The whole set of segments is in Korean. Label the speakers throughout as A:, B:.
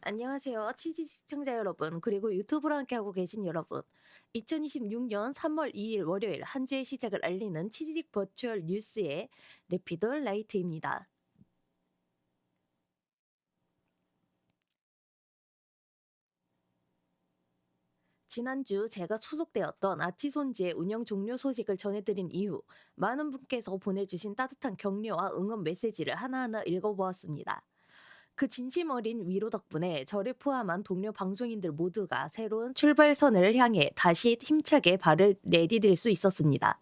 A: 안녕하세요. 치즈 시청자 여러분, 그리고 유튜브로 함께하고 계신 여러분. 2026년 3월 2일 월요일 한 주의 시작을 알리는 치즈직 버추얼 뉴스의 레피드 라이트입니다. 지난주 제가 소속되었던 아티손즈의 운영 종료 소식을 전해드린 이후 많은 분께서 보내주신 따뜻한 격려와 응원 메시지를 하나하나 읽어보았습니다. 그 진심 어린 위로 덕분에 저를 포함한 동료 방송인들 모두가 새로운 출발선을 향해 다시 힘차게 발을 내디딜 수 있었습니다.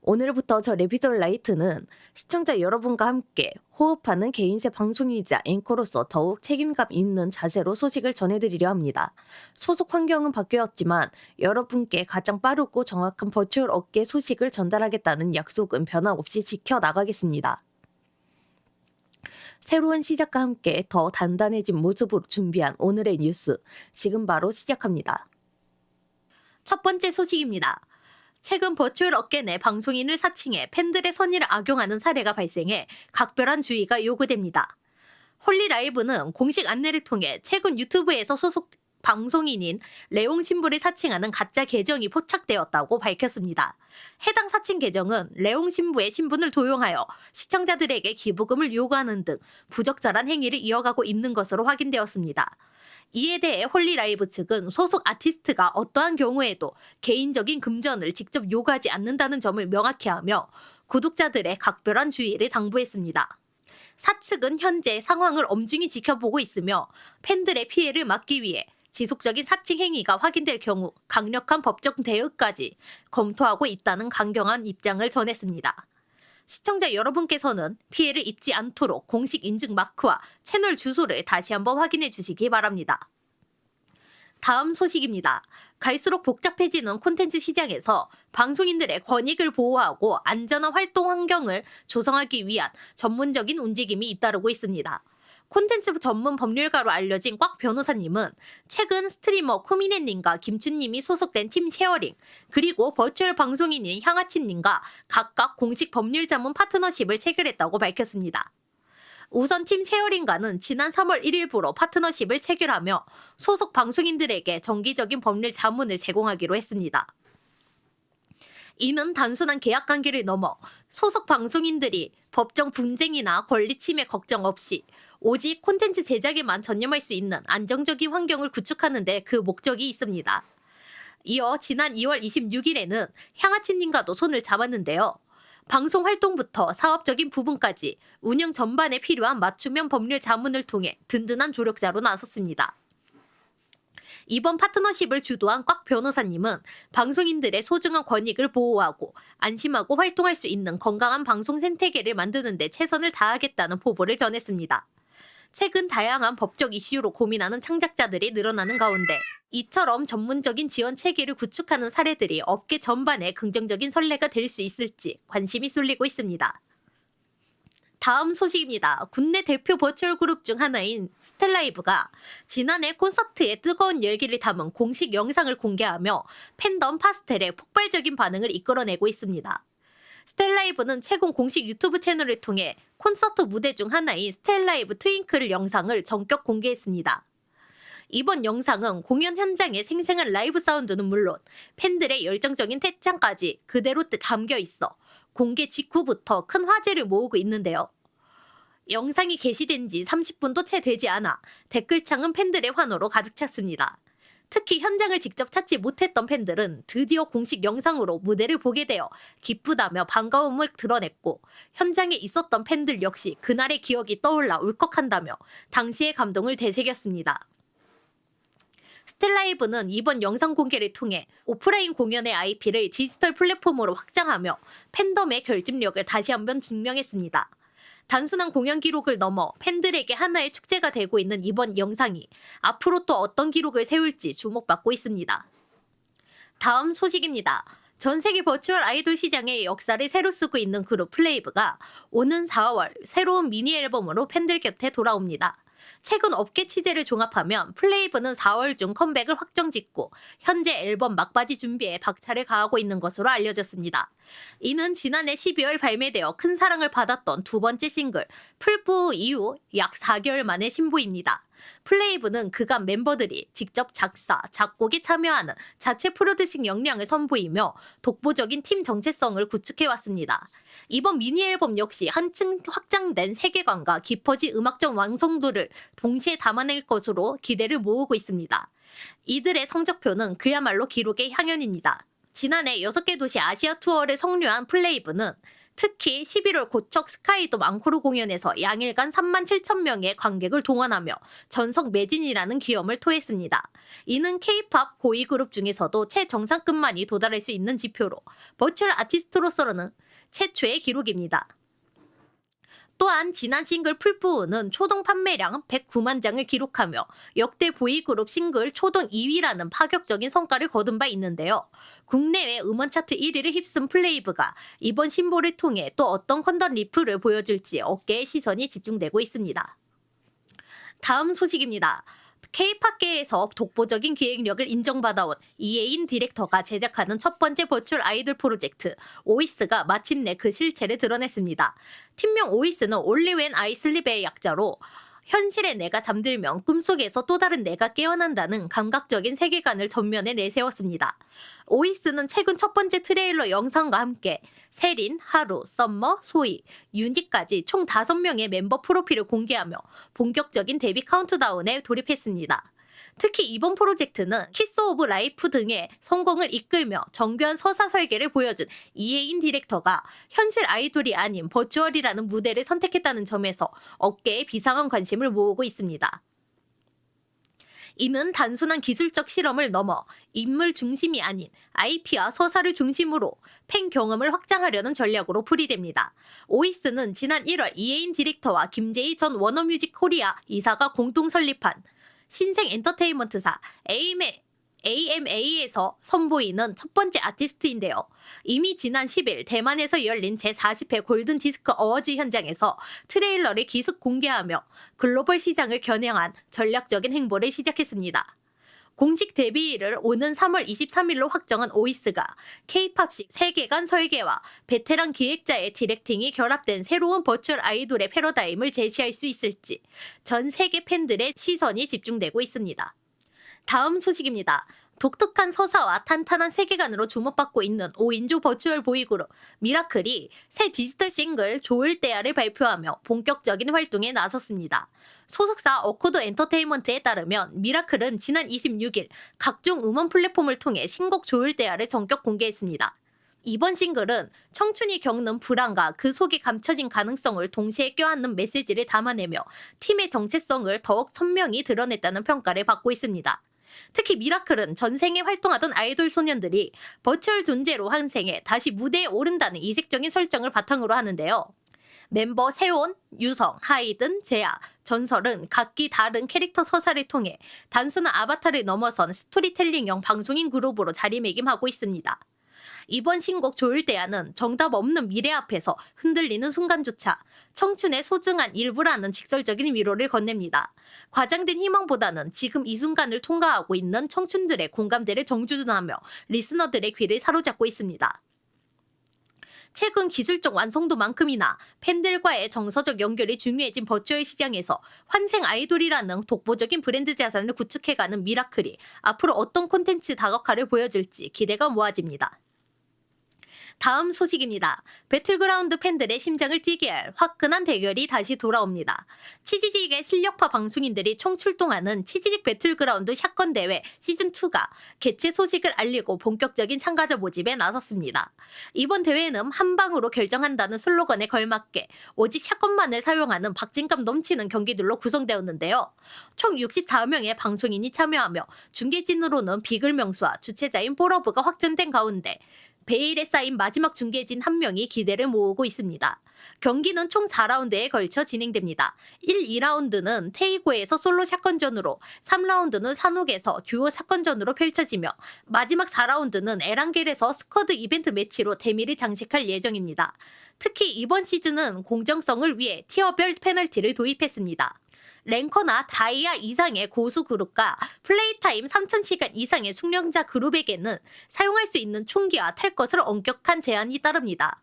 A: 오늘부터 저 레피더 라이트는 시청자 여러분과 함께 호흡하는 개인세 방송인이자 앵커로서 더욱 책임감 있는 자세로 소식을 전해드리려 합니다. 소속 환경은 바뀌었지만 여러분께 가장 빠르고 정확한 버추얼 업계 소식을 전달하겠다는 약속은 변함없이 지켜나가겠습니다. 새로운 시작과 함께 더 단단해진 모습으로 준비한 오늘의 뉴스, 지금 바로 시작합니다. 첫 번째 소식입니다. 최근 버추얼 업계 내 방송인을 사칭해 팬들의 선의를 악용하는 사례가 발생해 각별한 주의가 요구됩니다. 홀리라이브는 공식 안내를 통해 최근 유튜브에서 소속 방송인인 레옹 신부를 사칭하는 가짜 계정이 포착되었다고 밝혔습니다. 해당 사칭 계정은 레옹 신부의 신분을 도용하여 시청자들에게 기부금을 요구하는 등 부적절한 행위를 이어가고 있는 것으로 확인되었습니다. 이에 대해 홀리라이브 측은 소속 아티스트가 어떠한 경우에도 개인적인 금전을 직접 요구하지 않는다는 점을 명확히 하며 구독자들의 각별한 주의를 당부했습니다. 사측은 현재 상황을 엄중히 지켜보고 있으며 팬들의 피해를 막기 위해 지속적인 사칭 행위가 확인될 경우 강력한 법적 대응까지 검토하고 있다는 강경한 입장을 전했습니다. 시청자 여러분께서는 피해를 입지 않도록 공식 인증 마크와 채널 주소를 다시 한번 확인해 주시기 바랍니다. 다음 소식입니다. 갈수록 복잡해지는 콘텐츠 시장에서 방송인들의 권익을 보호하고 안전한 활동 환경을 조성하기 위한 전문적인 움직임이 잇따르고 있습니다. 콘텐츠 전문 법률가로 알려진 꽉 변호사님은 최근 스트리머 쿠미네님과 김춘님이 소속된 팀 쉐어링, 그리고 버추얼 방송인인 향아치님과 각각 공식 법률 자문 파트너십을 체결했다고 밝혔습니다. 우선 팀 쉐어링과는 지난 3월 1일부로 파트너십을 체결하며 소속 방송인들에게 정기적인 법률 자문을 제공하기로 했습니다. 이는 단순한 계약 관계를 넘어 소속 방송인들이 법정 분쟁이나 권리 침해 걱정 없이 오직 콘텐츠 제작에만 전념할 수 있는 안정적인 환경을 구축하는 데 그 목적이 있습니다. 이어 지난 2월 26일에는 향아치님과도 손을 잡았는데요. 방송 활동부터 사업적인 부분까지 운영 전반에 필요한 맞춤형 법률 자문을 통해 든든한 조력자로 나섰습니다. 이번 파트너십을 주도한 꽉 변호사님은 방송인들의 소중한 권익을 보호하고 안심하고 활동할 수 있는 건강한 방송 생태계를 만드는 데 최선을 다하겠다는 포부를 전했습니다. 최근 다양한 법적 이슈로 고민하는 창작자들이 늘어나는 가운데 이처럼 전문적인 지원 체계를 구축하는 사례들이 업계 전반에 긍정적인 선례가 될 수 있을지 관심이 쏠리고 있습니다. 다음 소식입니다. 국내 대표 버추얼 그룹 중 하나인 스텔라이브가 지난해 콘서트의 뜨거운 열기를 담은 공식 영상을 공개하며 팬덤 파스텔의 폭발적인 반응을 이끌어내고 있습니다. 스텔라이브는 최근 공식 유튜브 채널을 통해 콘서트 무대 중 하나인 스텔라이브 트윙클 영상을 전격 공개했습니다. 이번 영상은 공연 현장의 생생한 라이브 사운드는 물론 팬들의 열정적인 태창까지 그대로 담겨 있어 공개 직후부터 큰 화제를 모으고 있는데요. 영상이 게시된 지 30분도 채 되지 않아 댓글창은 팬들의 환호로 가득 찼습니다. 특히 현장을 직접 찾지 못했던 팬들은 드디어 공식 영상으로 무대를 보게 되어 기쁘다며 반가움을 드러냈고, 현장에 있었던 팬들 역시 그날의 기억이 떠올라 울컥한다며 당시의 감동을 되새겼습니다. 스텔라이브는 이번 영상 공개를 통해 오프라인 공연의 IP를 디지털 플랫폼으로 확장하며 팬덤의 결집력을 다시 한번 증명했습니다. 단순한 공연 기록을 넘어 팬들에게 하나의 축제가 되고 있는 이번 영상이 앞으로 또 어떤 기록을 세울지 주목받고 있습니다. 다음 소식입니다. 전 세계 버추얼 아이돌 시장의 역사를 새로 쓰고 있는 그룹 플레이브가 오는 4월 새로운 미니 앨범으로 팬들 곁에 돌아옵니다. 최근 업계 취재를 종합하면 플레이브는 4월 중 컴백을 확정짓고 현재 앨범 막바지 준비에 박차를 가하고 있는 것으로 알려졌습니다. 이는 지난해 12월 발매되어 큰 사랑을 받았던 두 번째 싱글 풀뿌 이후 약 4개월 만의 신보입니다. 플레이브는 그간 멤버들이 직접 작사, 작곡에 참여하는 자체 프로듀싱 역량을 선보이며 독보적인 팀 정체성을 구축해왔습니다. 이번 미니 앨범 역시 한층 확장된 세계관과 깊어진 음악적 완성도를 동시에 담아낼 것으로 기대를 모으고 있습니다. 이들의 성적표는 그야말로 기록의 향연입니다. 지난해 6개 도시 아시아 투어를 성료한 플레이브는 특히 11월 고척 스카이돔 앙코르 공연에서 양일간 37,000명의 관객을 동원하며 전석 매진이라는 기염을 토했습니다. 이는 K-팝 보이그룹 중에서도 최정상급만이 도달할 수 있는 지표로 버추얼 아티스트로서는 최초의 기록입니다. 또한 지난 싱글 풀뿌는 초동 판매량 109만 장을 기록하며 역대 보이그룹 싱글 초동 2위라는 파격적인 성과를 거둔 바 있는데요. 국내외 음원 차트 1위를 휩쓴 플레이브가 이번 신보를 통해 또 어떤 컨던 리프를 보여줄지 어깨에 시선이 집중되고 있습니다. 다음 소식입니다. K-팝계에서 독보적인 기획력을 인정받아온 이혜인 디렉터가 제작하는 첫 번째 버추얼 아이돌 프로젝트 오이스가 마침내 그 실체를 드러냈습니다. 팀명 오이스는 Only When I Sleep의 약자로 현실의 내가 잠들면 꿈속에서 또 다른 내가 깨어난다는 감각적인 세계관을 전면에 내세웠습니다. 오이스는 최근 첫 번째 트레일러 영상과 함께 세린, 하루, 썸머, 소희, 윤희까지 총 5명의 멤버 프로필을 공개하며 본격적인 데뷔 카운트다운에 돌입했습니다. 특히 이번 프로젝트는 키스 오브 라이프 등의 성공을 이끌며 정교한 서사 설계를 보여준 이혜인 디렉터가 현실 아이돌이 아닌 버추얼이라는 무대를 선택했다는 점에서 업계에 비상한 관심을 모으고 있습니다. 이는 단순한 기술적 실험을 넘어 인물 중심이 아닌 IP와 서사를 중심으로 팬 경험을 확장하려는 전략으로 풀이됩니다. 오이스는 지난 1월 이혜인 디렉터와 김재희 전 워너뮤직 코리아 이사가 공동 설립한 신생 엔터테인먼트사 AMA에서 선보이는 첫 번째 아티스트인데요. 이미 지난 10일 대만에서 열린 제40회 골든 디스크 어워즈 현장에서 트레일러를 기습 공개하며 글로벌 시장을 겨냥한 전략적인 행보를 시작했습니다. 공식 데뷔일을 오는 3월 23일로 확정한 오이스가 K-팝식 세계관 설계와 베테랑 기획자의 디렉팅이 결합된 새로운 버추얼 아이돌의 패러다임을 제시할 수 있을지 전 세계 팬들의 시선이 집중되고 있습니다. 다음 소식입니다. 독특한 서사와 탄탄한 세계관으로 주목받고 있는 5인조 버추얼 보이그룹 미라클이 새 디지털 싱글 좋을 때야를 발표하며 본격적인 활동에 나섰습니다. 소속사 어코드 엔터테인먼트에 따르면 미라클은 지난 26일 각종 음원 플랫폼을 통해 신곡 좋을 때야를 전격 공개했습니다. 이번 싱글은 청춘이 겪는 불안과 그 속에 감춰진 가능성을 동시에 껴안는 메시지를 담아내며 팀의 정체성을 더욱 선명히 드러냈다는 평가를 받고 있습니다. 특히 미라클은 전생에 활동하던 아이돌 소년들이 버추얼 존재로 한 생에 다시 무대에 오른다는 이색적인 설정을 바탕으로 하는데요. 멤버 세온, 유성, 하이든, 제아, 전설은 각기 다른 캐릭터 서사를 통해 단순한 아바타를 넘어선 스토리텔링형 방송인 그룹으로 자리매김하고 있습니다. 이번 신곡 좋을 때야는 정답 없는 미래 앞에서 흔들리는 순간조차 청춘의 소중한 일부라는 직설적인 위로를 건넵니다. 과장된 희망보다는 지금 이 순간을 통과하고 있는 청춘들의 공감대를 정주둔하며 리스너들의 귀를 사로잡고 있습니다. 최근 기술적 완성도만큼이나 팬들과의 정서적 연결이 중요해진 버추얼 시장에서 환생 아이돌이라는 독보적인 브랜드 자산을 구축해가는 미라클이 앞으로 어떤 콘텐츠 다각화를 보여줄지 기대가 모아집니다. 다음 소식입니다. 배틀그라운드 팬들의 심장을 뛰게 할 화끈한 대결이 다시 돌아옵니다. 치지직의 실력파 방송인들이 총출동하는 치지직 배틀그라운드 샷건 대회 시즌2가 개최 소식을 알리고 본격적인 참가자 모집에 나섰습니다. 이번 대회는 한 방으로 결정한다는 슬로건에 걸맞게 오직 샷건만을 사용하는 박진감 넘치는 경기들로 구성되었는데요. 총 64명의 방송인이 참여하며 중계진으로는 비글명수와 주최자인 뽀러브가 확정된 가운데 베일에 쌓인 마지막 중계진 한 명이 기대를 모으고 있습니다. 경기는 총 4라운드에 걸쳐 진행됩니다. 1, 2라운드는 테이고에서 솔로 샷건전으로, 3라운드는 산옥에서 듀오 샷건전으로 펼쳐지며 마지막 4라운드는 에란겔에서 스쿼드 이벤트 매치로 대미를 장식할 예정입니다. 특히 이번 시즌은 공정성을 위해 티어별 페널티를 도입했습니다. 랭커나 다이아 이상의 고수 그룹과 플레이타임 3000시간 이상의 숙련자 그룹에게는 사용할 수 있는 총기와 탈 것을 엄격한 제한이 따릅니다.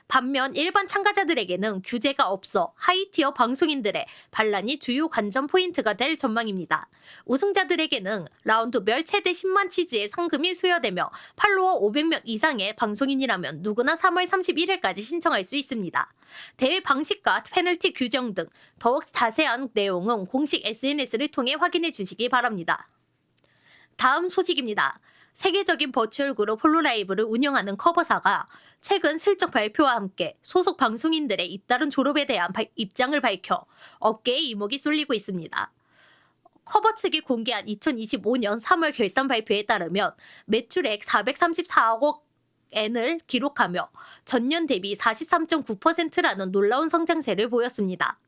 A: 반면 일반 참가자들에게는 규제가 없어 하이티어 방송인들의 반란이 주요 관전 포인트가 될 전망입니다. 우승자들에게는 라운드별 최대 10만 치즈의 상금이 수여되며 팔로워 500명 이상의 방송인이라면 누구나 3월 31일까지 신청할 수 있습니다. 대회 방식과 페널티 규정 등 더욱 자세한 내용은 공식 SNS를 통해 확인해 주시기 바랍니다. 다음 소식입니다. 세계적인 버추얼 그룹 홀로라이브를 운영하는 커버사가 최근 실적 발표와 함께 소속 방송인들의 잇따른 졸업에 대한 입장을 밝혀 업계에 이목이 쏠리고 있습니다. 커버 측이 공개한 2025년 3월 결산 발표에 따르면 매출액 434억 엔을 기록하며 전년 대비 43.9%라는 놀라운 성장세를 보였습니다.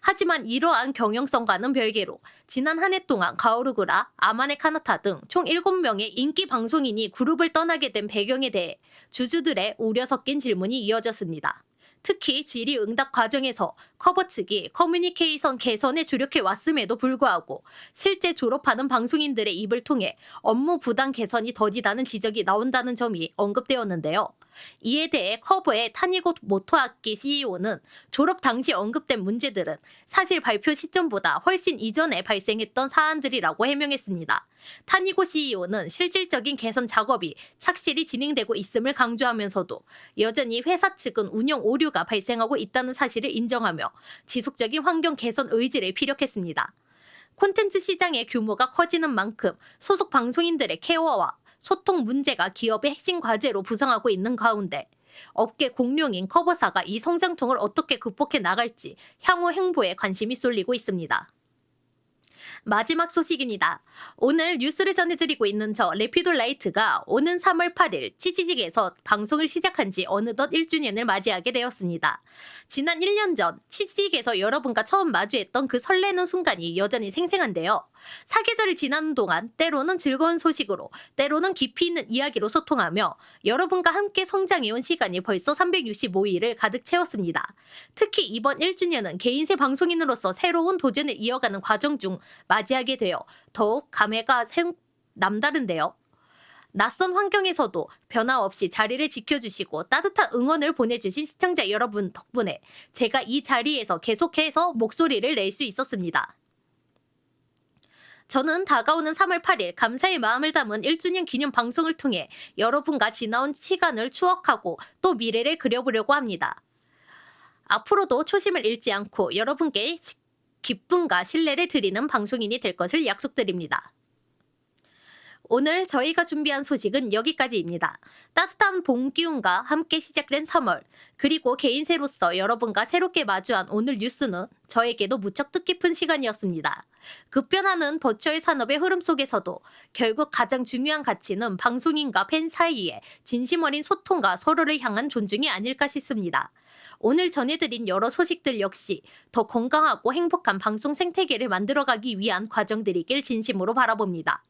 A: 하지만 이러한 경영성과는 별개로 지난 한 해 동안 가오르구라, 아마네 카나타 등 총 7명의 인기 방송인이 그룹을 떠나게 된 배경에 대해 주주들의 우려 섞인 질문이 이어졌습니다. 특히 질의응답 과정에서 커버 측이 커뮤니케이션 개선에 주력해 왔음에도 불구하고 실제 졸업하는 방송인들의 입을 통해 업무 부당 개선이 더디다는 지적이 나온다는 점이 언급되었는데요. 이에 대해 커버의 타니고 모토아키 CEO는 졸업 당시 언급된 문제들은 사실 발표 시점보다 훨씬 이전에 발생했던 사안들이라고 해명했습니다. 타니고 CEO는 실질적인 개선 작업이 착실히 진행되고 있음을 강조하면서도 여전히 회사 측은 운영 오류가 발생하고 있다는 사실을 인정하며 지속적인 환경 개선 의지를 피력했습니다. 콘텐츠 시장의 규모가 커지는 만큼 소속 방송인들의 케어와 소통 문제가 기업의 핵심 과제로 부상하고 있는 가운데 업계 공룡인 커버사가 이 성장통을 어떻게 극복해 나갈지 향후 행보에 관심이 쏠리고 있습니다. 마지막 소식입니다. 오늘 뉴스를 전해드리고 있는 저 레피돌라이트가 오는 3월 8일 치지직에서 방송을 시작한 지 어느덧 1주년을 맞이하게 되었습니다. 지난 1년 전 치지직에서 여러분과 처음 마주했던 그 설레는 순간이 여전히 생생한데요. 사계절을 지나는 동안 때로는 즐거운 소식으로 때로는 깊이 있는 이야기로 소통하며 여러분과 함께 성장해온 시간이 벌써 365일을 가득 채웠습니다. 특히 이번 1주년은 개인세 방송인으로서 새로운 도전을 이어가는 과정 중 맞이하게 되어 더욱 감회가 남다른데요. 낯선 환경에서도 변화 없이 자리를 지켜주시고 따뜻한 응원을 보내주신 시청자 여러분 덕분에 제가 이 자리에서 계속해서 목소리를 낼 수 있었습니다. 저는 다가오는 3월 8일 감사의 마음을 담은 1주년 기념 방송을 통해 여러분과 지나온 시간을 추억하고 또 미래를 그려보려고 합니다. 앞으로도 초심을 잃지 않고 여러분께 기쁨과 신뢰를 드리는 방송인이 될 것을 약속드립니다. 오늘 저희가 준비한 소식은 여기까지입니다. 따뜻한 봄 기운과 함께 시작된 3월, 그리고 개인세로서 여러분과 새롭게 마주한 오늘 뉴스는 저에게도 무척 뜻깊은 시간이었습니다. 급변하는 버추얼 산업의 흐름 속에서도 결국 가장 중요한 가치는 방송인과 팬 사이의 진심 어린 소통과 서로를 향한 존중이 아닐까 싶습니다. 오늘 전해드린 여러 소식들 역시 더 건강하고 행복한 방송 생태계를 만들어가기 위한 과정들이길 진심으로 바라봅니다.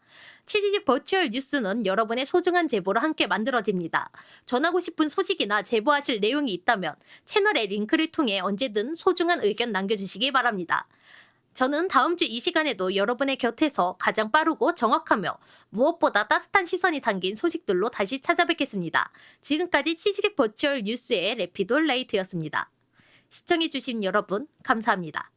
A: 치지직 버추얼 뉴스는 여러분의 소중한 제보로 함께 만들어집니다. 전하고 싶은 소식이나 제보하실 내용이 있다면 채널의 링크를 통해 언제든 소중한 의견 남겨주시기 바랍니다. 저는 다음 주 이 시간에도 여러분의 곁에서 가장 빠르고 정확하며 무엇보다 따뜻한 시선이 담긴 소식들로 다시 찾아뵙겠습니다. 지금까지 치지직 버추얼 뉴스의 레피돌라이트였습니다. 시청해주신 여러분 감사합니다.